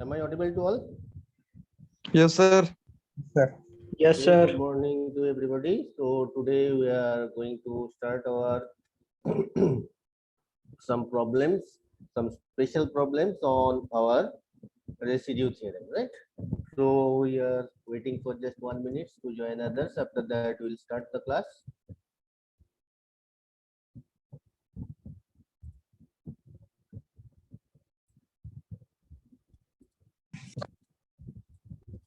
Am I audible to all? Yes, sir. Sir. Yes, Okay, sir. good morning to everybody. So today we are going to start our some problems, some special problems on our residue theorem, right? So we are waiting for just 1 minute to join others. After that, we'll start the class.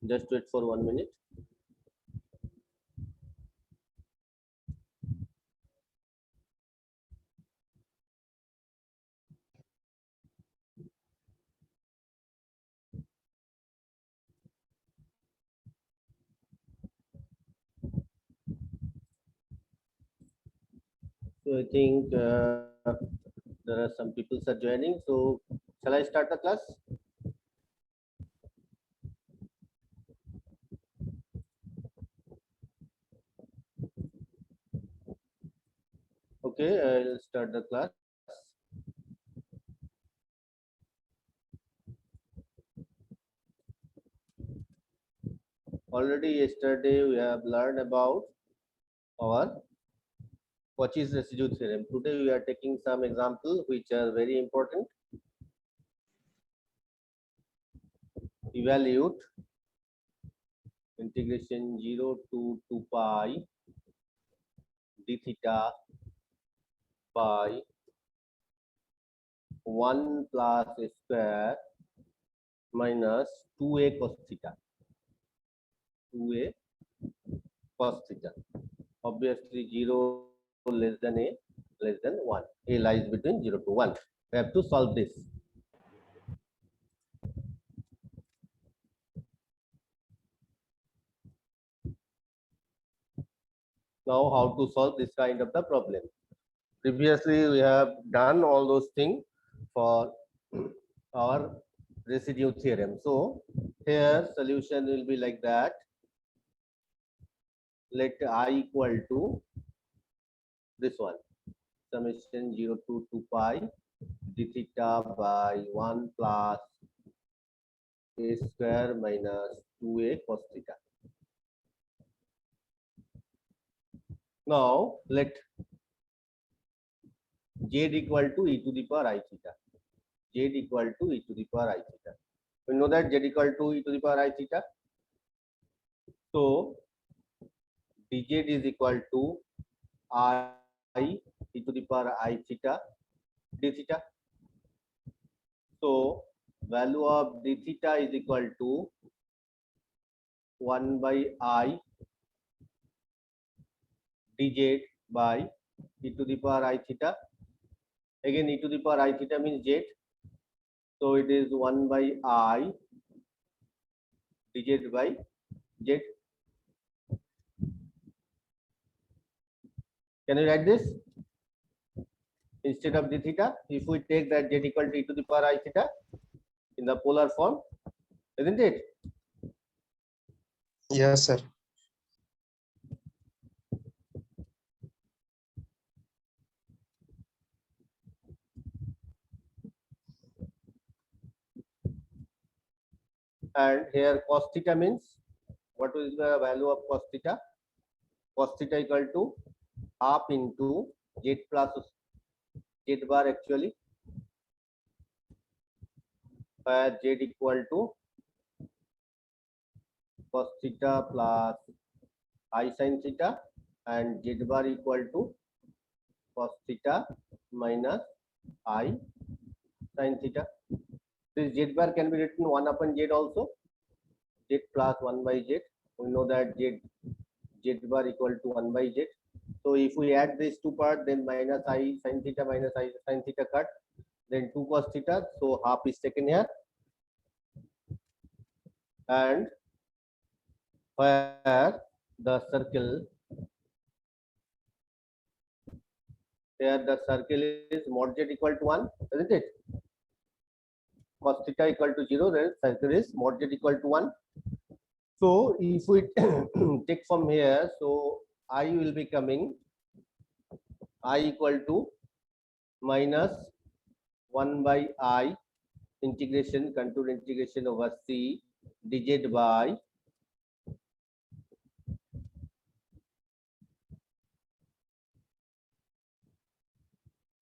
Just wait for 1 minute. So I think there are some people are joining. So shall I start the class? Okay, I'll start the class. Already yesterday we have learned about our Cauchy's residue theorem. Today we are taking some examples which are very important. Evaluate integration 0 to 2 pi d theta by 1 plus a square minus 2a cos theta. 2a cos theta. Obviously 0 less than a less than 1. A lies between 0 to 1. We have to solve this. Now how to solve this kind of the problem? Previously we have done all those things for our residue theorem. So here solution will be like that. Let I equal to this one, summation 0 to 2 pi d theta by 1 plus a square minus 2a cos theta. Now let z equal to e to the power I theta. Z equal to e to the power I theta. We know that z equal to e to the power I theta. So dz is equal to I e to the power I theta d theta. So value of d theta is equal to 1 by I dz by e to the power I theta. Again e to the power I theta means z. So it is 1 by I dz by z. Can you write this? Instead of d theta, if we take that z equal to e to the power I theta in the polar form, isn't it? Yes, sir. And here cos theta means, what is the value of cos theta? Cos theta equal to half into z plus z bar actually, where z equal to cos theta plus I sin theta and z bar equal to cos theta minus I sin theta. This z bar can be written 1 upon z also, z plus 1 by z. We know that z bar equal to 1 by z. So if we add these two parts, then minus I sin theta minus I sin theta cut, then 2 cos theta. So half is taken here, and where the circle, here the circle is mod z equal to 1, isn't it? Cos theta equal to 0, then circle is mod z equal to 1. So if we take from here, so I will be coming I equal to minus 1 by I integration, contour integration over C dz by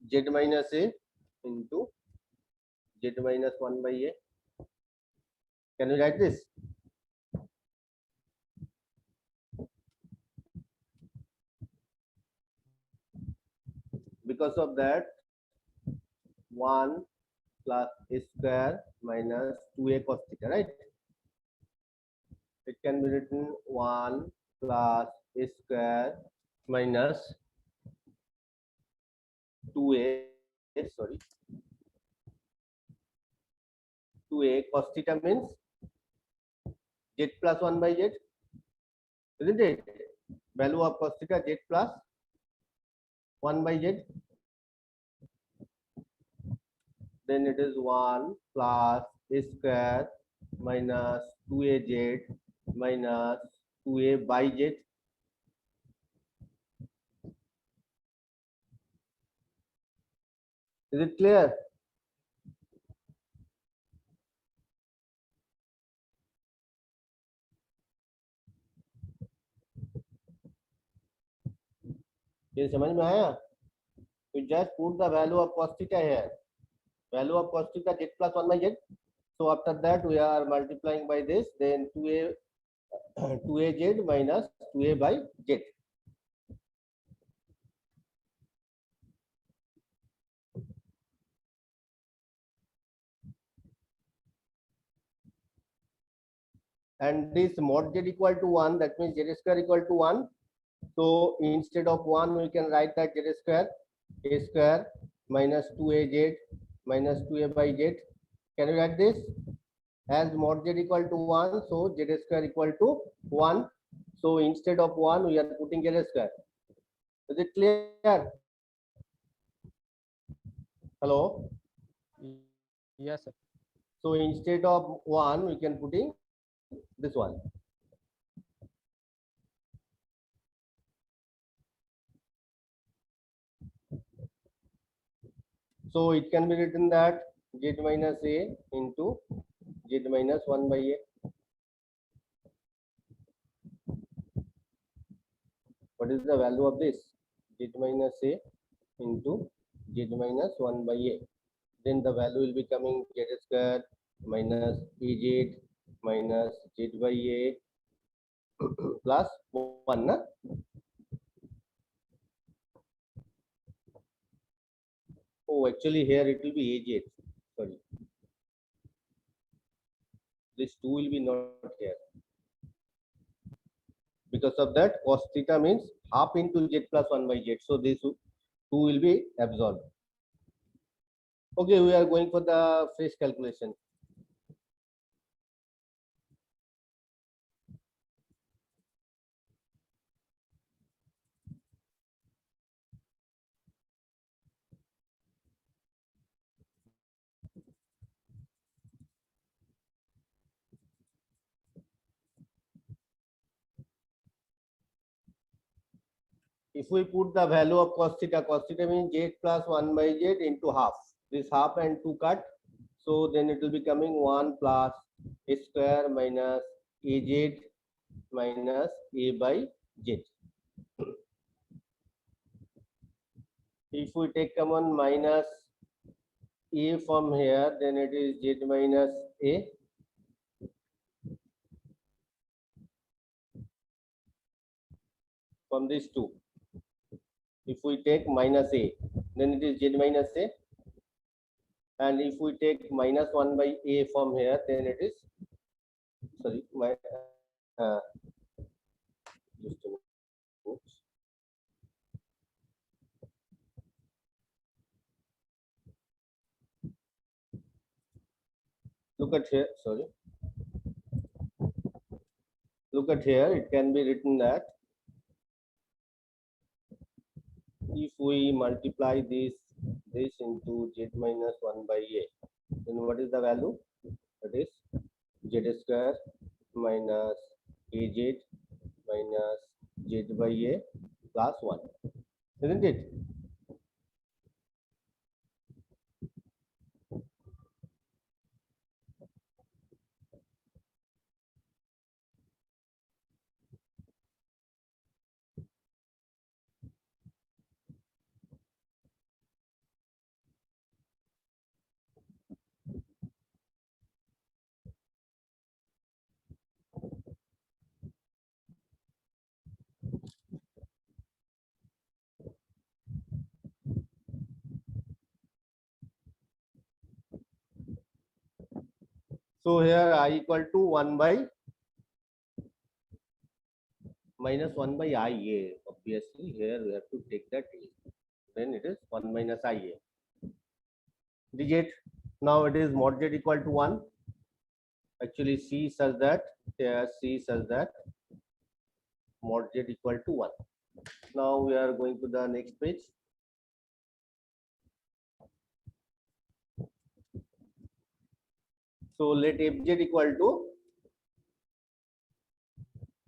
z minus a into z minus 1 by a. Can you write this? Because of that, 1 plus a square minus 2a cos theta, right? It can be written 1 plus a square minus 2a, sorry, 2a cos theta means z plus 1 by z, isn't it? Value of cos theta z plus 1 by z. Then it is 1 plus a square minus 2az minus 2a by z. Is it clear? ये समझ में आया? We just put the value of cos theta here. Value of cos theta z plus 1 by z. So after that we are multiplying by this, then 2az minus 2a by z. And this mod z equal to 1, that means z square equal to 1. So instead of 1, we can write that z square, a square minus 2az minus 2a by z. Can you write this? As mod z equal to 1, so z square equal to 1. So instead of 1, we are putting z square. Is it clear? Hello? Yes, sir. So instead of 1, we can put in this one. So it can be written that z minus a into z minus 1 by a. What is the value of this? Z minus a into z minus 1 by a. Then the value will be coming z square minus az minus z by a plus 1. Na? Oh, actually here it will be az. Sorry. This 2 will be not here. Because of that, cos theta means half into z plus 1 by z. So this 2 will be absorbed. Okay, we are going for the fresh calculation. If we put the value of cos theta means z plus 1 by z into half. This half and 2 cut. So then it will be coming 1 plus a square minus az minus a by z. If we take common minus a from here, then it is z minus a. From these two. If we take minus a, then it is z minus a. And if we take minus 1 by a from here, then it is, sorry, just a minute. Look at here, sorry. Look at here, it can be written that if we multiply this into z minus 1 by a, then what is the value? That is z square minus az minus z by a plus 1, isn't it? So here I equal to 1 by minus 1 by IA. Obviously here we have to take that A. Then it is 1 minus IA. Digit. Now it is mod z equal to 1. Actually C says that, here C says that mod z equal to 1. Now we are going to the next page. So let fz equal to,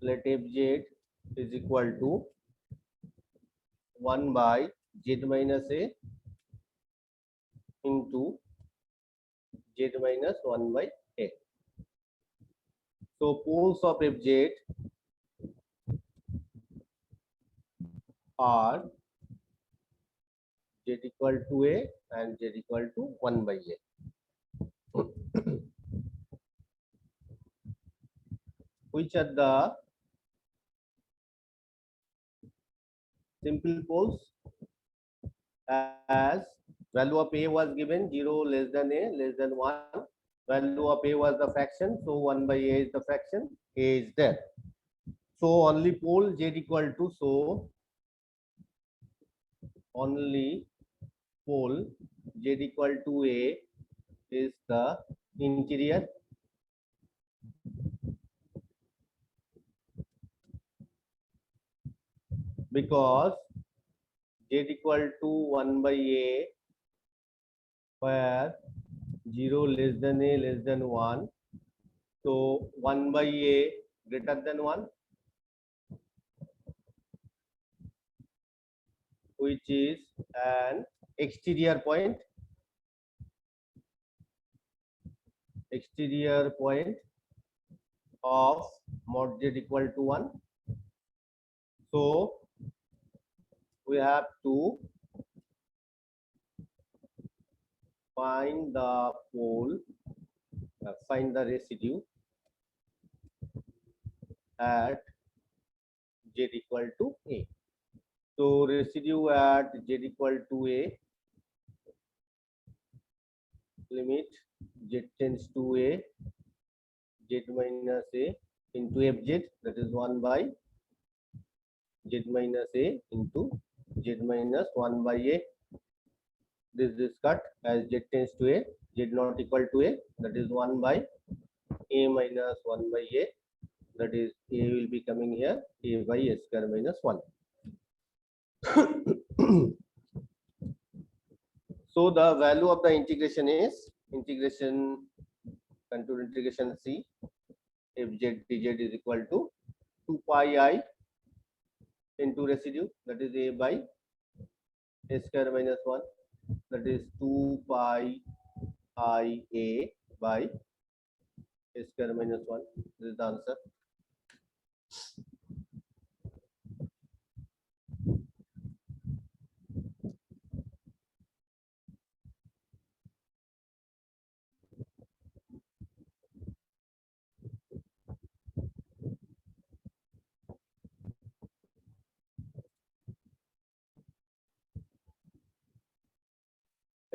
let fz is equal to 1 by z minus a into z minus 1 by a. So poles of fz are z equal to a and z equal to 1 by a. Which are the simple poles? As value of a was given 0 less than a less than 1, value of a was the fraction, so 1 by a is the fraction, a is there. So only pole z equal to, so only pole z equal to a is the interior, because z equal to 1 by a where 0 less than a less than 1, so 1 by a greater than 1, which is an exterior point, of mod z equal to 1. So we have to find the pole, find the residue at z equal to a. So residue at z equal to a, limit z tends to a, z minus a into fz, that is 1 by z minus a into z minus 1 by a. This is cut as z tends to a, z not equal to a, that is 1 by a minus 1 by a, that is a will be coming here, a by a square minus 1. So the value of the integration is integration, contour integration c, fz dz is equal to 2 pi I into residue, that is a by a square minus 1, that is 2 pi I a by a square minus 1. This is the answer.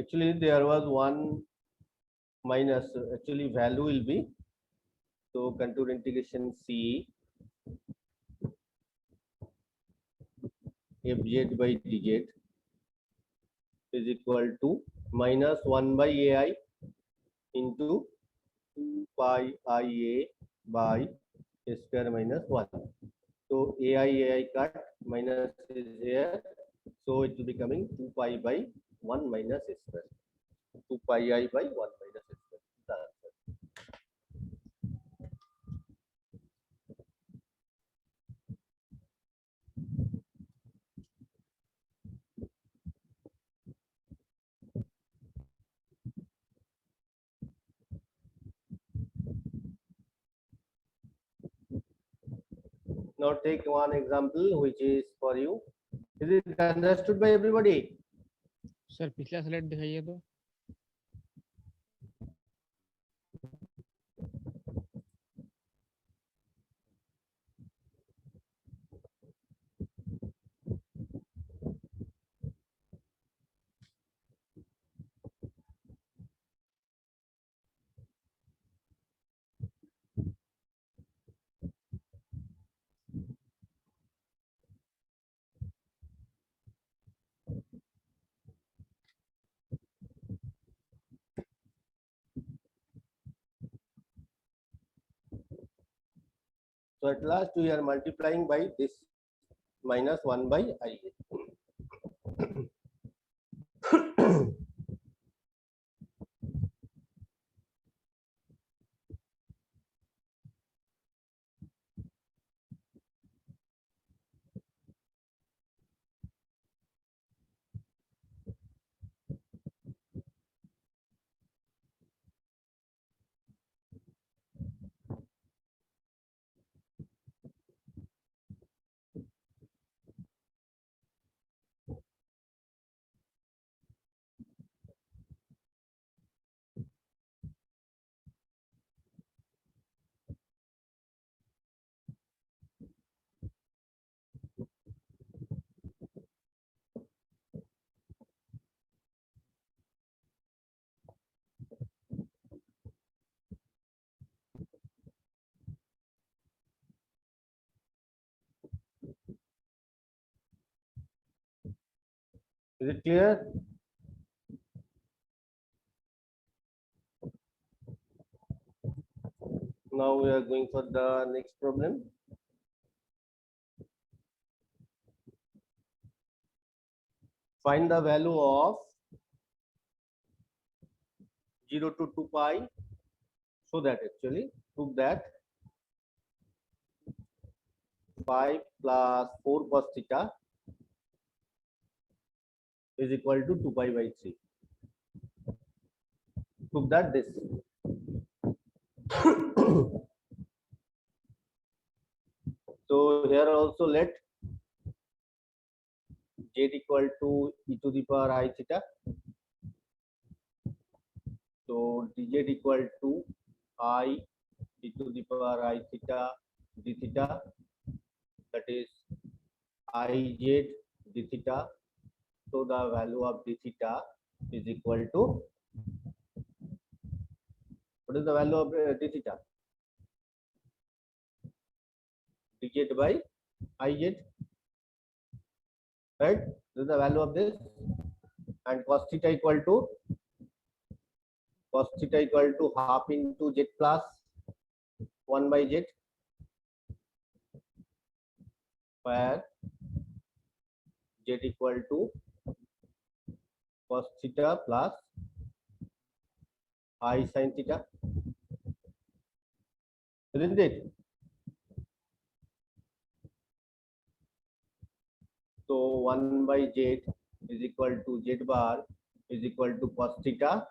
Actually there was one minus, actually value will be, so contour integration c fz by dz is equal to minus 1 by ai into 2 pi ia by a square minus 1. So ai cut, minus is here, so it will be coming 2 pi by 1 minus a square, 2 pi I by 1 minus a square. The answer. Now take one example which is for you. Is it understood by everybody? Sir पिछला slide दिखाइए तो. So at last we are multiplying by this minus 1 by I. Is it clear? Now we are going for the next problem. Find the value of 0 to 2 pi, so that actually prove that 5 plus 4 cos theta is equal to 2 pi by 3. Prove that this. So here also let z equal to e to the power I theta. So dz equal to I e to the power I theta d theta, that is I z d theta. So the value of d theta is equal to, what is the value of d theta? dz by iz, right? This is the value of this. And cos theta equal to half into z plus 1 by z, where z equal to cos theta plus I sin theta, isn't it? So 1 by z is equal to z bar is equal to cos theta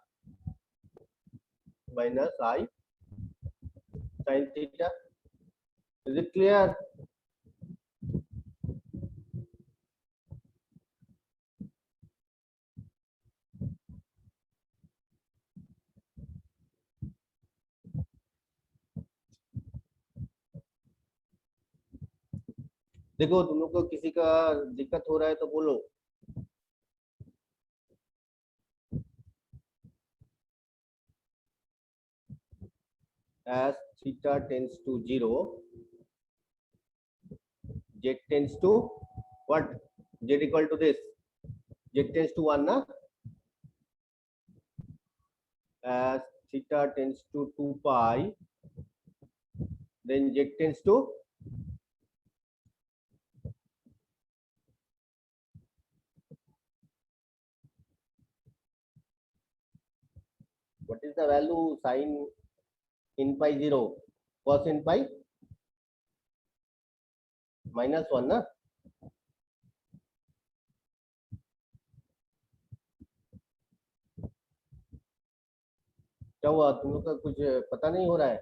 minus I sin theta. Is it clear? देखो तुम लोग को किसी का दिक्कत हो रहा है तो बोलो. As theta tends to 0, z tends to what? Z equal to this. Z tends to 1, na? As theta tends to 2 pi, then z tends to what is the value sin in pi 0? Cos in pi minus 1, ना? क्या हुआ, तुम लोग का कुछ पता नहीं हो रहा है?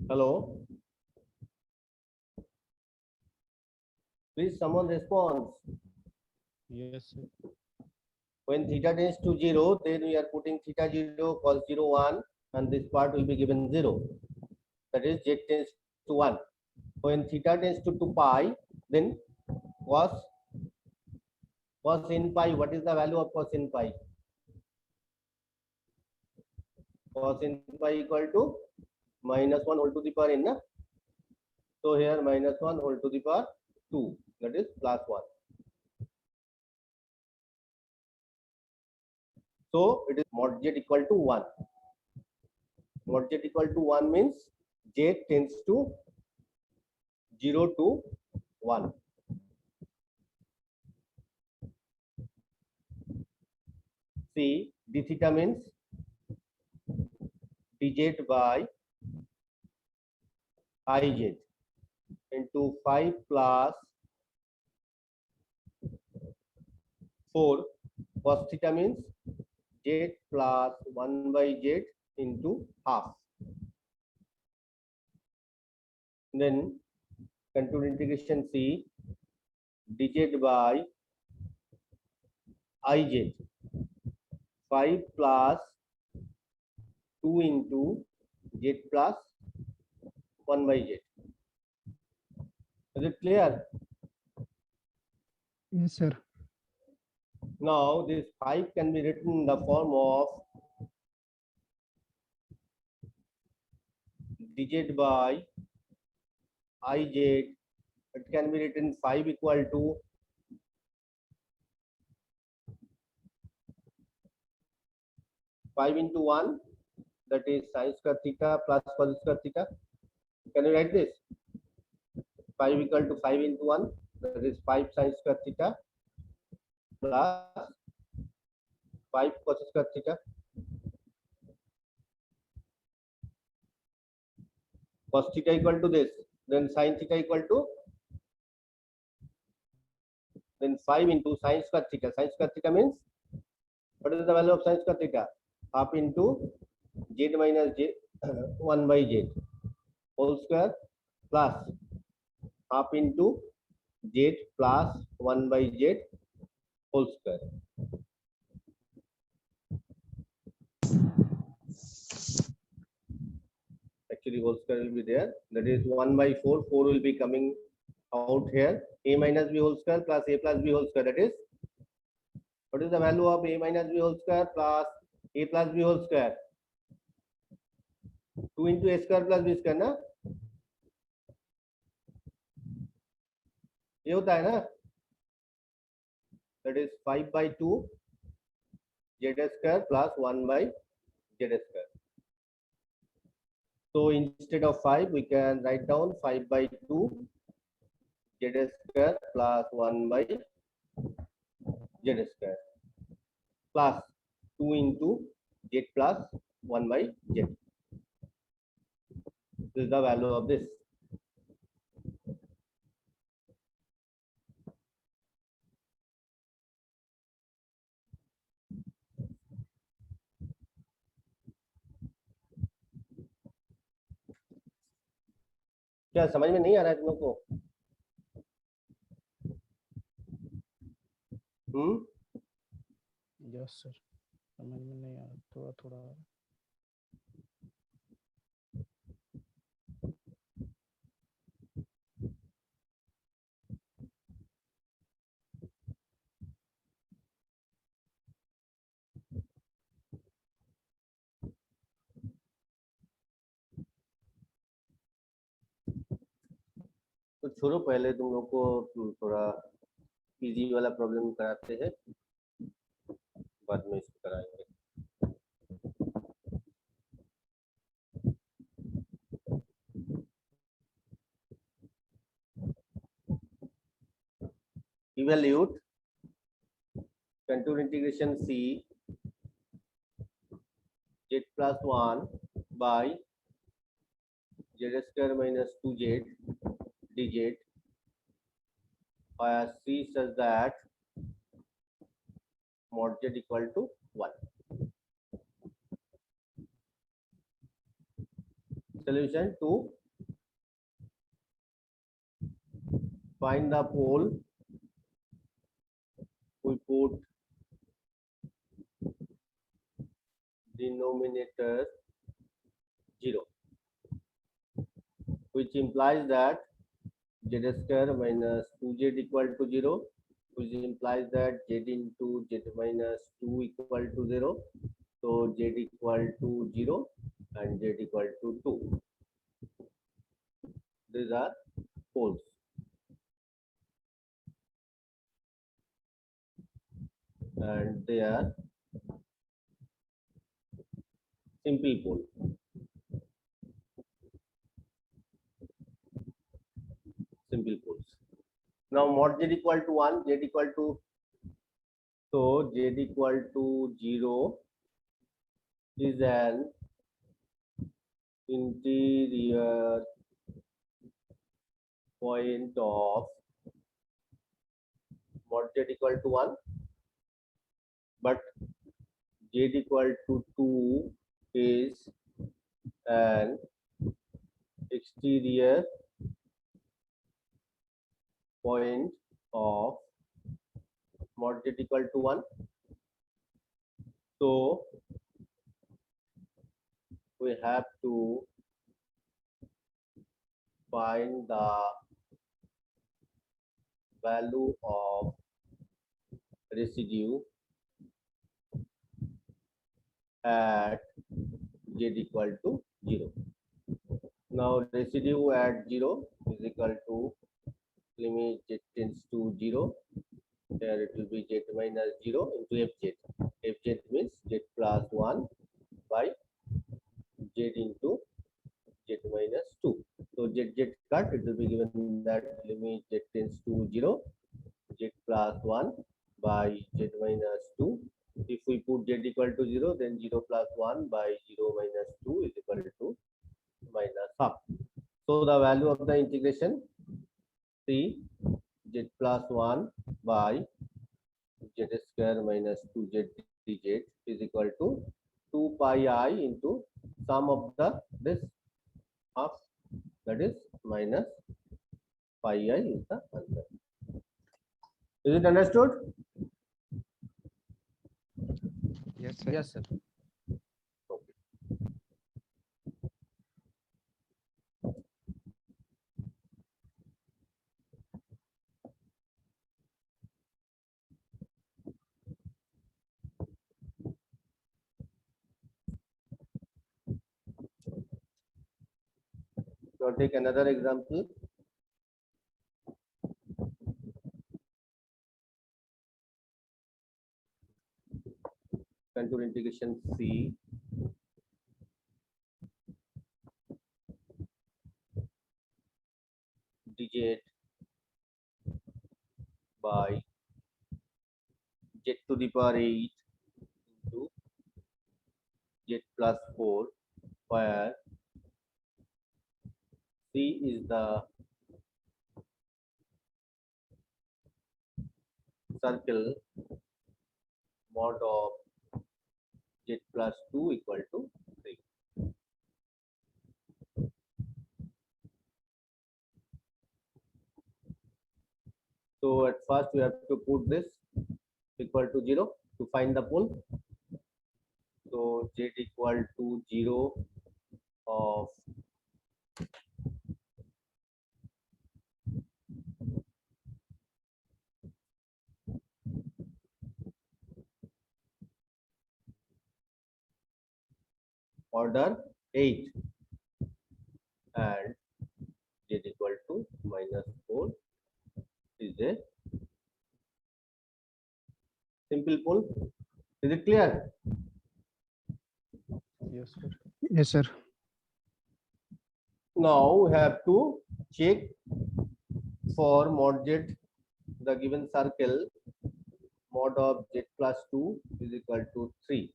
Hello? Please someone response. Yes, sir. When theta tends to 0, then we are putting theta 0, cos 0, 1, and this part will be given 0. That is z tends to 1. When theta tends to 2 pi, then cos in pi, what is the value of cos in pi? Cos in pi equal to minus 1 whole to the power n, na? So here minus 1 whole to the power 2. that is plus 1. So it is mod z equal to 1. Mod z equal to 1 means z tends to 0 to 1. See, d theta means dz by iz into 5 plus 4 cos theta means z plus 1 by z into half. Then contour integration C dz by iz 5 plus 2 into z plus 1 by z. Is it clear? Yes, sir. Now this 5 can be written in the form of dz by iz. It can be written 5 equal to five into 1, that is sin square theta plus cos square theta. Can you write this? 5 equal to 5 into 1, that is 5 sin square theta plus 5 cos square theta. Cos theta equal to this, then sin theta equal to, then 5 into sin square theta. Sin square theta means, what is the value of sin square theta? Half into z minus z 1 by z whole square plus half into z plus 1 by z whole square. Actually whole square will be there, that is 1 by 4. 4 will be coming out here. A minus b whole square plus a plus b whole square, that is, what is the value of a minus b whole square plus a plus b whole square? 2 into a square plus b square ना, ये होता है ना, that is 5 by 2 z square plus 1 by z square. So instead of 5, we can write down 5 by 2 z square plus 1 by z square plus 2 into z plus 1 by z. This is the value of this. क्या समझ में नहीं आ रहा है तुम लोग को? Yes sir, समझ में नहीं आ रहा, थोड़ा थोड़ा आ रहा। तो छोड़ो, पहले तुम लोग को थोड़ा इजी वाला प्रॉब्लम कराते हैं, बाद में इसको कराएंगे. Evaluate contour integration C z plus 1 by z square minus 2z dz where C such that mod z equal to 1. Solution to find the pole, we put denominator 0, which implies that z square minus 2z equal to 0, which implies that z into z minus 2 equal to 0. So z equal to 0 and z equal to 2. These are poles. and they are simple pole. Simple poles. Now mod z equal to 1, z equal to, so z equal to 0 is an interior point of mod z equal to 1, but z equal to 2 is an exterior point of mod z equal to 1. So we have to find the value of residue at z equal to 0. Now residue at 0 is equal to limit z tends to 0. There it will be z minus 0 into fz. Fz means z plus 1 by z into z minus 2. So z cut, it will be given that limit z tends to 0, z plus 1 by z minus 2. If we put z equal to 0, then 0 plus 1 by 0 minus 2 is equal to minus half. So the value of the integration 3 z plus 1 by z square minus 2z dz is equal to 2 pi I into sum of the this half, that is minus pi I is the answer. Is it understood? Yes, sir. Yes, sir. Okay. So take another example. Contour integration C dz by z to the power 8 into z plus 4, where C is the circle mod of z plus 2 equal to 3. So at first we have to put this equal to 0 to find the pole. So z equal to 0 of order 8 and z equal to minus 4 is a simple pole. Is it clear? Yes, sir. Yes, sir. Now we have to check for mod z, the given circle mod of z plus 2 is equal to 3,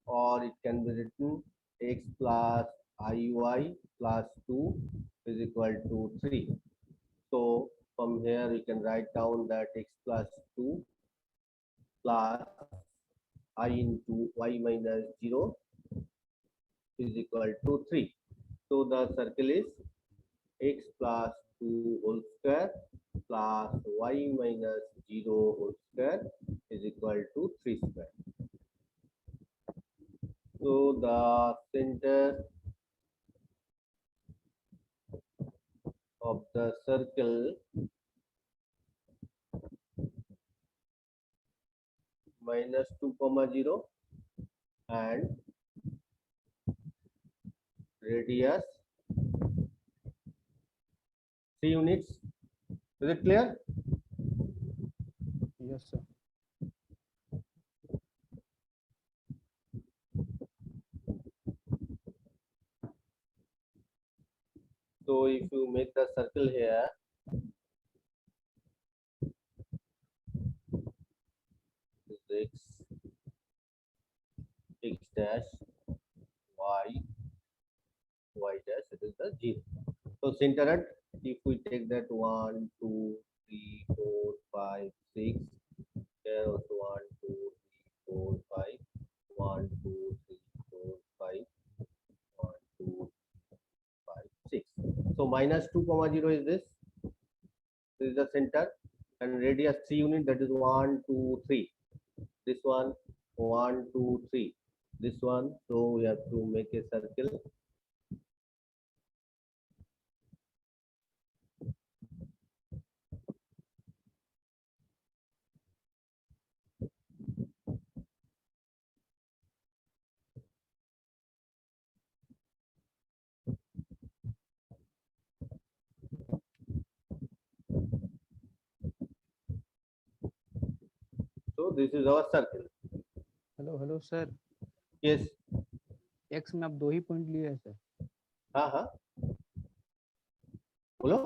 or it can be written x plus iy plus 2 is equal to 3. So from here we can write down that x plus 2 plus I into y minus 0 is equal to 3. So the circle is x plus 2 whole square plus y minus 0 whole square is equal to 3 square. So the center of the circle minus 2 comma 0 and radius 3 units. Is it clear? Yes, sir. So if you make the circle here, this is x dash, y dash, it is the 0. So center at, if we take that 1, 2, 3, 4, 5, 6, there also 1, 2, 3, 4, 5, 1, 2, 3, 4, 5, 1, 2, 5, 6. So minus 2 comma 0 is this. This is the center, and radius 3 unit, that is 1, 2, 3. This one 1, 2, 3. This one, so we have to make a circle. So this is our circle. Hello hello sir, Yes. X में आप 2 ही point लिए हैं sir. हाँ हाँ, बोलो।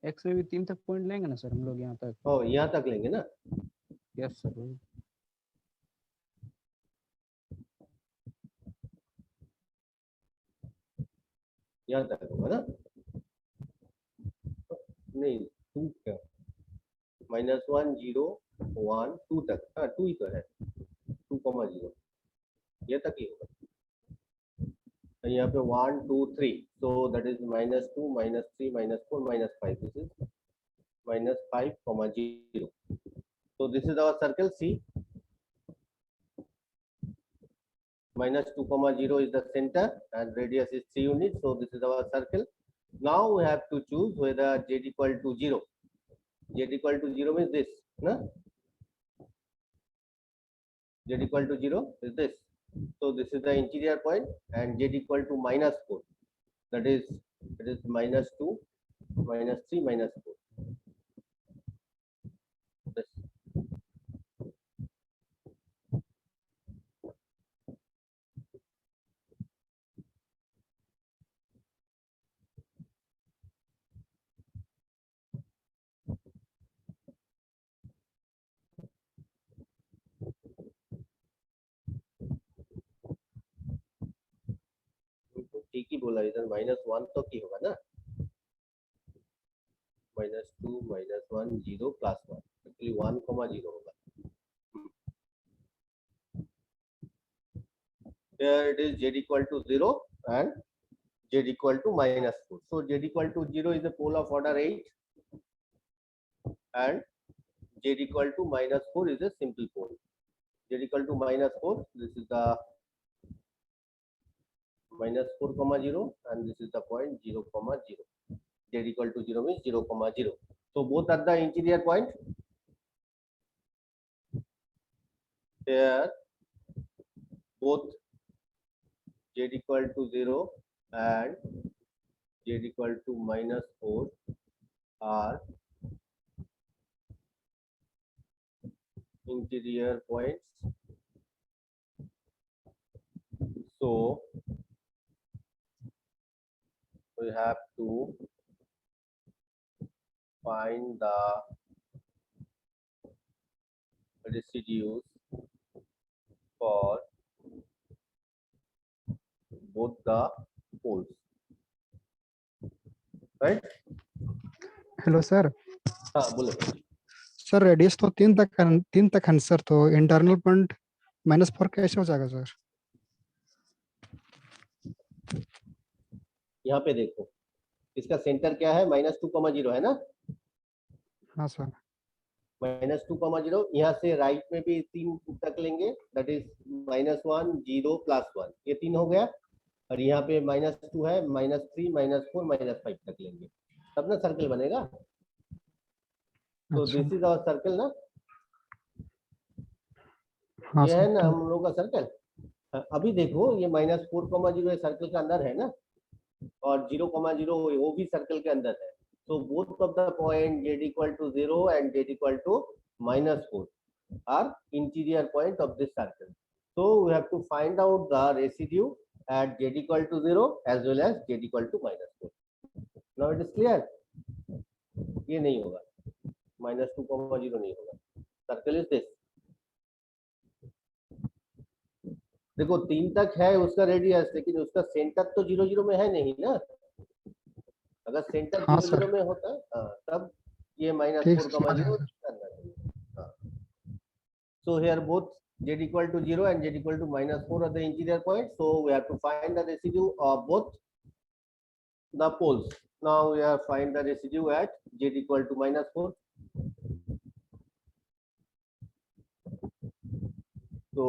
X में भी 3 तक पॉइंट लेंगे ना सर हम लोग यहाँ तक? ओ, यहाँ तक लेंगे ना। Yes sir. यहाँ तक होगा ना। नहीं, 2 क्या, -1, 0, 1, 2 तक। हाँ, 2 ही तो है, 2,0 ये तक ही होगा। यहाँ पे 1, 2, 3, so that is -2, -3, -4, -5. This is -5, -0. So this is our circle C. -2, 0 is the center and radius is 3 units. So this is our circle. Now we have to choose whether z equal to 0. Z equal to 0 means this, no? Z equal to 0 is this. So this is the interior point, and z equal to -4. That is, it is -2, -3, -4. This. ठीक ही बोला, इधर -1 तो की होगा ना। -2, -1, 0, +1. Actually 1, 0 होगा। Here it is z equal to 0 and z equal to -4. So z equal to 0 is the pole of order 8, and z equal to -4 is a simple pole. Z equal to -4, this is the -4, 0, and this is the point 0, 0. Z equal to 0 means 0, 0. So both are the interior point. Here both z equal to 0 and z equal to -4 are interior points. So we have to find the residues for both the poles, right? Hello sir. हाँ बोलो। Sir radius तो 3 तक है sir, तो internal point -4 कैसे हो जाएगा sir? यहाँ पे देखो, इसका सेंटर क्या है, -2, 0 है ना। हाँ सर। -2, 0, यहाँ से राइट में भी 3 तक लेंगे, दैट इज -1, 0, +1, ये 3 हो गया। और यहाँ पे -2 है, -3, -4, -5 तक लेंगे, तब ना सर्कल बनेगा। तो दिस इज आवर सर्कल ना। हाँ ये सर, है ना हम लोग का सर्कल। अभी देखो ये -4, 0 सर्कल के अंदर है ना, और 0, 0 वो भी सर्कल के अंदर है। So both of the point z equal to 0 and z equal to -4 are interior point of this circle. So we have to find out the residue at z equal to 0 as well as z equal to -4. Now it is clear. ये नहीं होगा, -2, 0 नहीं होगा. Circle is this. देखो 3 तक है उसका radius, लेकिन उसका सेंटर तो 0 0 में है नहीं ना. अगर सेंटर हाँ 0 सर. 0 में होता तब ये ठीक -4, है, समझ गया 0 सर. करना चाहिए. So here both z equal to 0 and z equal to -4 are the interior points. So we have to find the residue of both the poles. Now we have find the residue at z equal to -4. So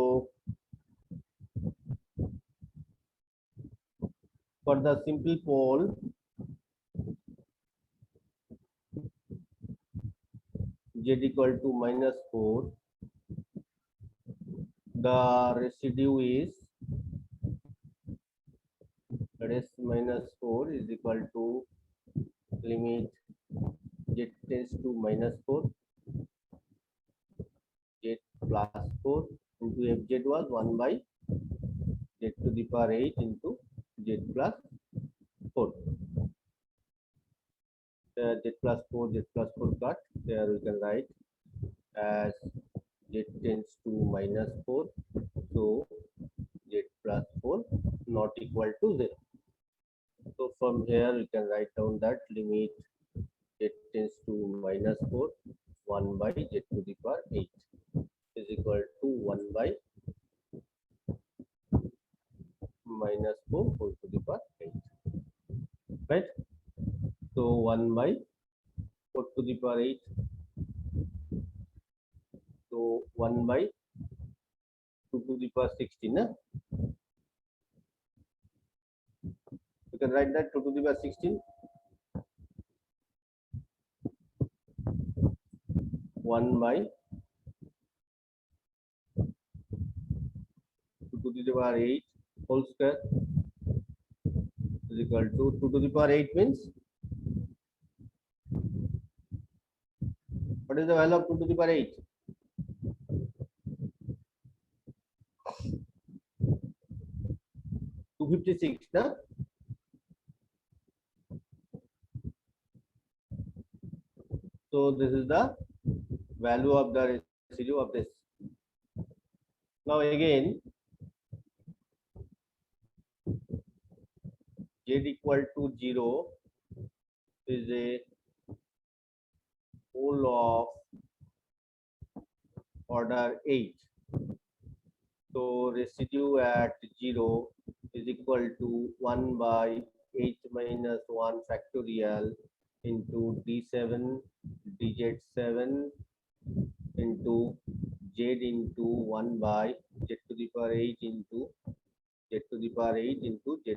for the simple pole, z equal to -4, the residue is, that is -4 is equal to limit z tends to -4, z plus 4 into fz was 1 by z to the power 8 into z plus 4. Z plus 4 cut. There we can write as z tends to -4. So z plus 4 not equal to 0. So from here we can write down that limit z tends to -4, 1 by z to the power 8 is equal to 1 by -4 whole to the power 8. Right? So 1 by 4 to the power 8. So 1 by 2 to the power 16. Na? You can write that 2 to the power 16. 1 by 2 to the power 8 whole square is equal to 2 to the power 8 means, what is the value of 2 to the power 8? 256, na? So this is the value of the residue of this. Now again, z equal to 0 is a pole of order 8. So residue at 0 is equal to 1 by 8 minus 1 factorial into d7 dz7 into z into 1 by z to the power 8 into z to the power 8 into z